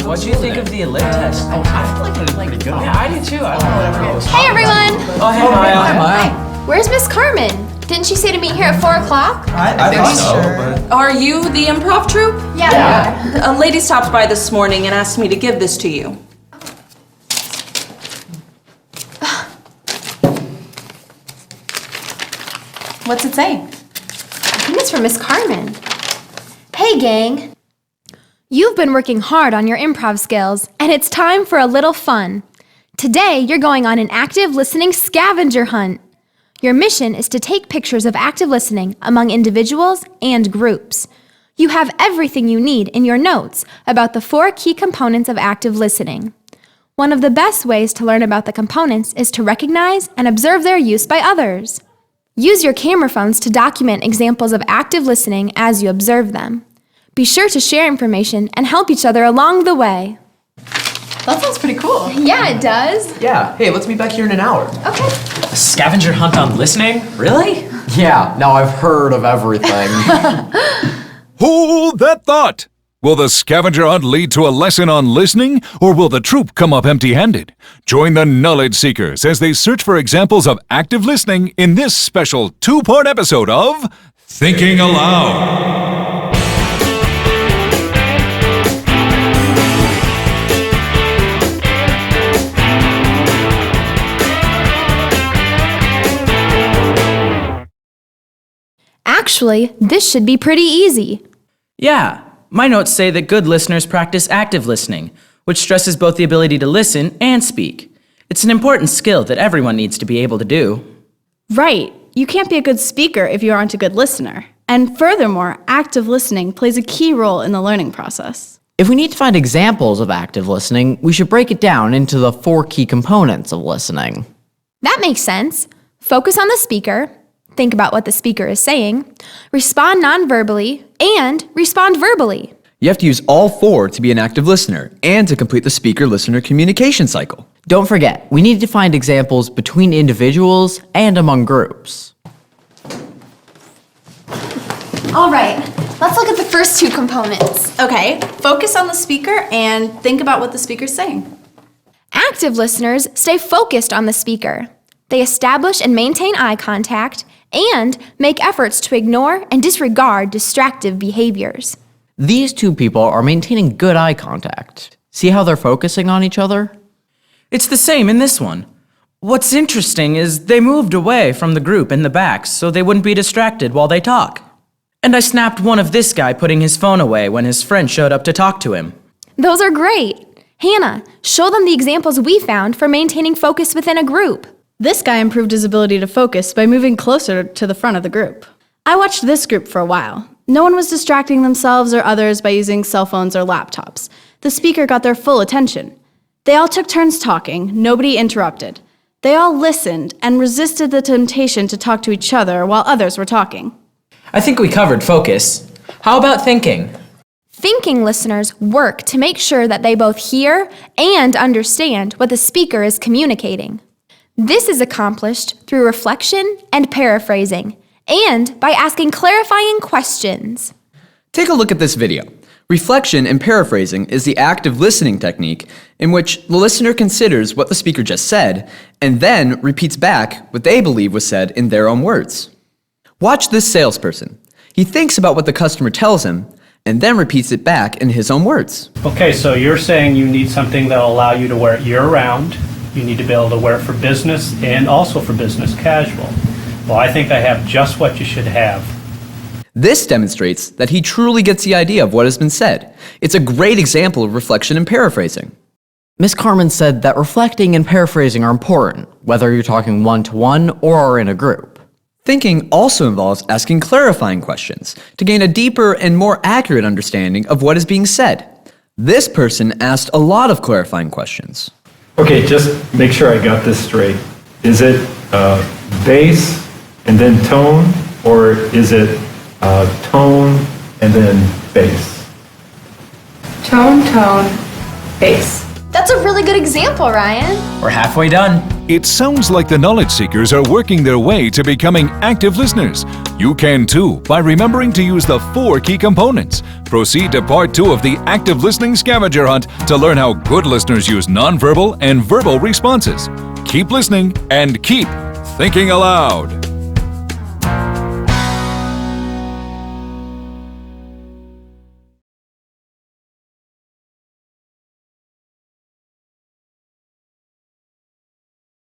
What do you think of the lit test? Oh, I feel like it was pretty good. Yeah, I do too. I don't know whatever it was. Hey everyone! Oh, hey, Maya. Hi, Maya. Where's Miss Carmen? Didn't she say to meet here at 4 o'clock? I think so. Are you the improv troupe? Yeah. A lady stopped by this morning and asked me to give this to you. What's it say? I think it's from Miss Carmen. Hey gang! You've been working hard on your improv skills, and it's time for a little fun. Today, you're going on an active listening scavenger hunt. Your mission is to take pictures of active listening among individuals and groups. You have everything you need in your notes about the 4 key components of active listening. One of the best ways to learn about the components is to recognize and observe their use by others. Use your camera phones to document examples of active listening as you observe them. Be sure to share information and help each other along the way. That sounds pretty cool. Yeah, it does. Yeah, hey, let's meet back here in an hour. Okay. A scavenger hunt on listening? Really? Yeah, now I've heard of everything. Hold that thought! Will the scavenger hunt lead to a lesson on listening, or will the troupe come up empty-handed? Join the knowledge seekers as they search for examples of active listening in this special 2-part episode of Thinking Aloud. Actually, this should be pretty easy. Yeah. My notes say that good listeners practice active listening, which stresses both the ability to listen and speak. It's an important skill that everyone needs to be able to do. Right. You can't be a good speaker if you aren't a good listener. And furthermore, active listening plays a key role in the learning process. If we need to find examples of active listening, we should break it down into the 4 key components of listening. That makes sense. Focus on the speaker, think about what the speaker is saying, respond non-verbally, and respond verbally. You have to use all 4 to be an active listener and to complete the speaker-listener communication cycle. Don't forget, we need to find examples between individuals and among groups. All right, let's look at the first 2 components. Okay, focus on the speaker and think about what the speaker's saying. Active listeners stay focused on the speaker. They establish and maintain eye contact and make efforts to ignore and disregard distractive behaviors. These 2 people are maintaining good eye contact. See how they're focusing on each other? It's the same in this one. What's interesting is they moved away from the group in the back so they wouldn't be distracted while they talk. And I snapped one of this guy putting his phone away when his friend showed up to talk to him. Those are great. Hannah, show them the examples we found for maintaining focus within a group. This guy improved his ability to focus by moving closer to the front of the group. I watched this group for a while. No one was distracting themselves or others by using cell phones or laptops. The speaker got their full attention. They all took turns talking, nobody interrupted. They all listened and resisted the temptation to talk to each other while others were talking. I think we covered focus. How about thinking? Thinking listeners work to make sure that they both hear and understand what the speaker is communicating. This is accomplished through reflection and paraphrasing, and by asking clarifying questions. Take a look at this video. Reflection and paraphrasing is the active listening technique in which the listener considers what the speaker just said and then repeats back what they believe was said in their own words. Watch this salesperson. He thinks about what the customer tells him and then repeats it back in his own words. Okay, so you're saying you need something that'll allow you to wear it year-round. You need to be able to wear it for business and also for business casual. Well, I think I have just what you should have. This demonstrates that he truly gets the idea of what has been said. It's a great example of reflection and paraphrasing. Miss Carmen said that reflecting and paraphrasing are important, whether you're talking one-to-one or are in a group. Thinking also involves asking clarifying questions to gain a deeper and more accurate understanding of what is being said. This person asked a lot of clarifying questions. Okay, just make sure I got this straight. Is it bass and then tone, or is it tone and then bass? Tone, bass. That's a really good example, Ryan. We're halfway done. It sounds like the knowledge seekers are working their way to becoming active listeners. You can too by remembering to use the 4 key components. Proceed to part 2 of the active listening scavenger hunt to learn how good listeners use nonverbal and verbal responses. Keep listening and keep thinking aloud.